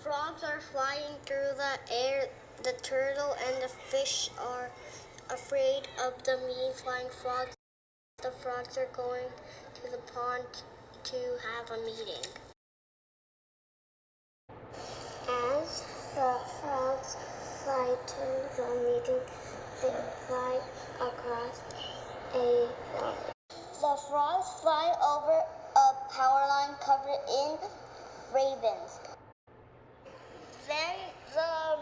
frogs are flying through the air. The turtle and the fish are afraid of the mean flying frogs. The frogs are going to the pond to have a meeting. As the frogs fly to the meeting, they fly across a pond. The frogs fly over a power line covered in ravens. Then the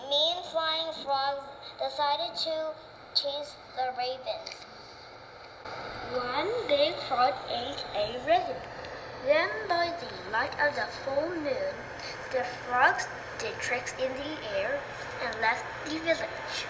mean flying frogs decided to chase the ravens. One big frog ate a raven. Then by the light of the full moon, the frogs did tricks in the air and left the village.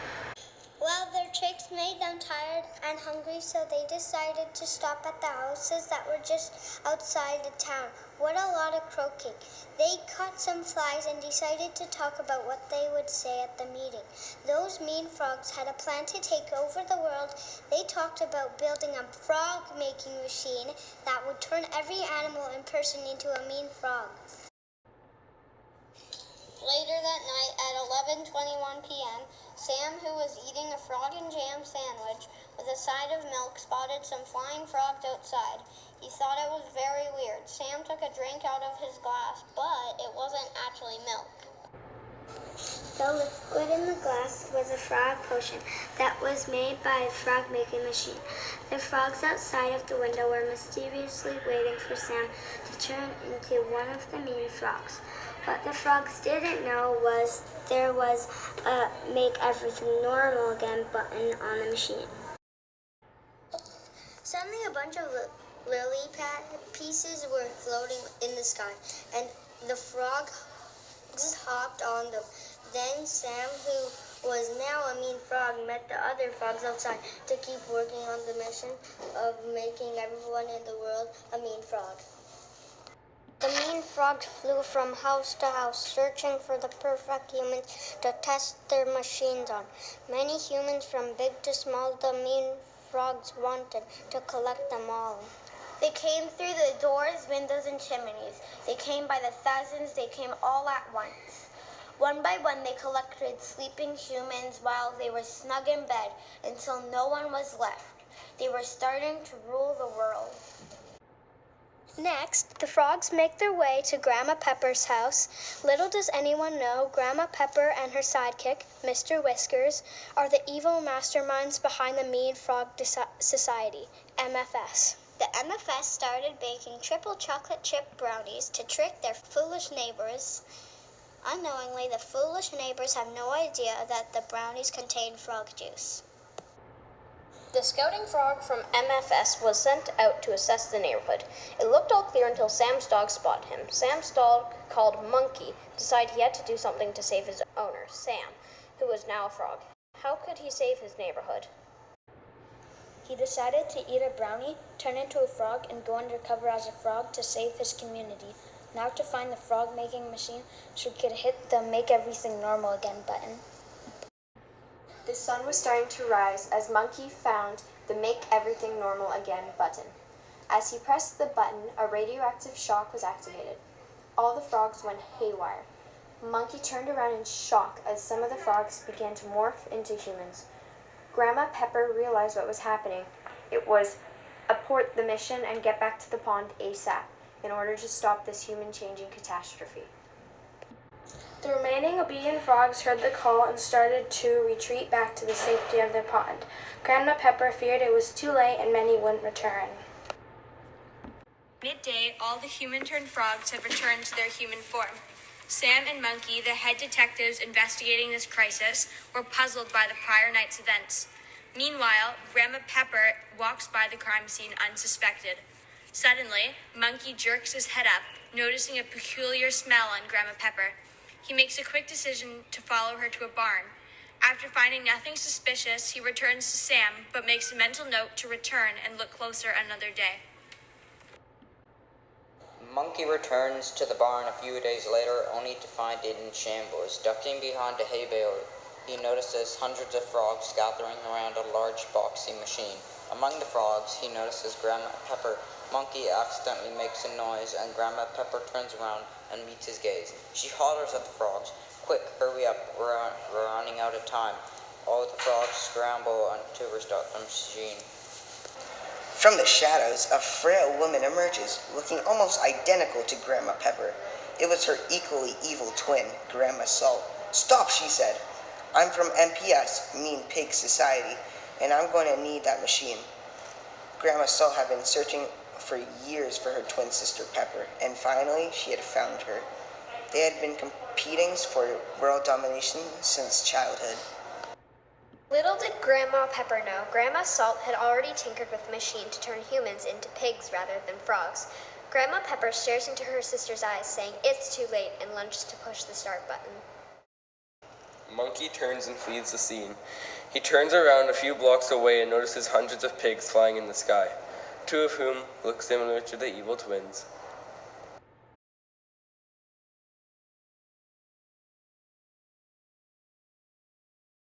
Well, their tricks made them tired and hungry, so they decided to stop at the houses that were just outside the town. What a lot of croaking. They caught some flies and decided to talk about what they would say at the meeting. Those mean frogs had a plan to take over the world. They talked about building a frog-making machine that would turn every animal and person into a mean frog. Later that night at 11:21 p.m., Sam, who was eating a frog and jam sandwich with a side of milk, spotted some flying frogs outside. He thought it was very weird. Sam took a drink out of his glass, but it wasn't actually milk. The liquid in the glass was a frog potion that was made by a frog-making machine. The frogs outside of the window were mysteriously waiting for Sam to turn into one of the mean frogs. What the frogs didn't know was there was a make everything normal again button on the machine. Suddenly a bunch of lily pad pieces were floating in the sky, and the frogs hopped on them. Then Sam, who was now a mean frog, met the other frogs outside to keep working on the mission of making everyone in the world a mean frog. The mean frogs flew from house to house, searching for the perfect humans to test their machines on. Many humans, from big to small, the mean frogs wanted to collect them all. They came through the doors, windows, and chimneys. They came by the thousands. They came all at once. One by one, they collected sleeping humans while they were snug in bed until no one was left. They were starting to rule the world. Next, the frogs make their way to Grandma Pepper's house. Little does anyone know, Grandma Pepper and her sidekick, Mr. Whiskers, are the evil masterminds behind the Mean Frog Society, MFS. The MFS started baking triple chocolate chip brownies to trick their foolish neighbors. Unknowingly, the foolish neighbors have no idea that the brownies contain frog juice. The scouting frog from MFS was sent out to assess the neighborhood. It looked all clear until Sam's dog spotted him. Sam's dog, called Monkey, decided he had to do something to save his owner, Sam, who was now a frog. How could he save his neighborhood? He decided to eat a brownie, turn into a frog, and go undercover as a frog to save his community. Now to find the frog-making machine so he could hit the Make Everything Normal Again button. The sun was starting to rise as Monkey found the Make Everything Normal Again button. As he pressed the button, a radioactive shock was activated. All the frogs went haywire. Monkey turned around in shock as some of the frogs began to morph into humans. Grandma Pepper realized what was happening. It was abort the mission and get back to the pond ASAP in order to stop this human-changing catastrophe. The remaining obedient frogs heard the call and started to retreat back to the safety of their pond. Grandma Pepper feared it was too late and many wouldn't return. Midday, all the human-turned frogs had returned to their human form. Sam and Monkey, the head detectives investigating this crisis, were puzzled by the prior night's events. Meanwhile, Grandma Pepper walks by the crime scene unsuspected. Suddenly, Monkey jerks his head up, noticing a peculiar smell on Grandma Pepper. He makes a quick decision to follow her to a barn. After finding nothing suspicious, he returns to Sam, but makes a mental note to return and look closer another day. Monkey returns to the barn a few days later, only to find it in shambles. Ducking behind a hay bale, he notices hundreds of frogs gathering around a large boxing machine. Among the frogs, he notices Grandma Pepper. Monkey accidentally makes a noise, and Grandma Pepper turns around and meets his gaze. She hollers at the frogs, "Quick, hurry up, we're running out of time." All the frogs scramble to restart the machine. From the shadows, a frail woman emerges, looking almost identical to Grandma Pepper. It was her equally evil twin, Grandma Salt. "Stop," she said. "I'm from MPS, Mean Pig Society, and I'm going to need that machine." Grandma Salt had been searching for years for her twin sister Pepper, and finally she had found her. They had been competing for world domination since childhood. Little did Grandma Pepper know, Grandma Salt had already tinkered with the machine to turn humans into pigs rather than frogs. Grandma Pepper stares into her sister's eyes, saying it's too late, and lunges to push the start button. Monkey turns and flees the scene. He turns around a few blocks away and notices hundreds of pigs flying in the sky, two of whom look similar to the evil twins.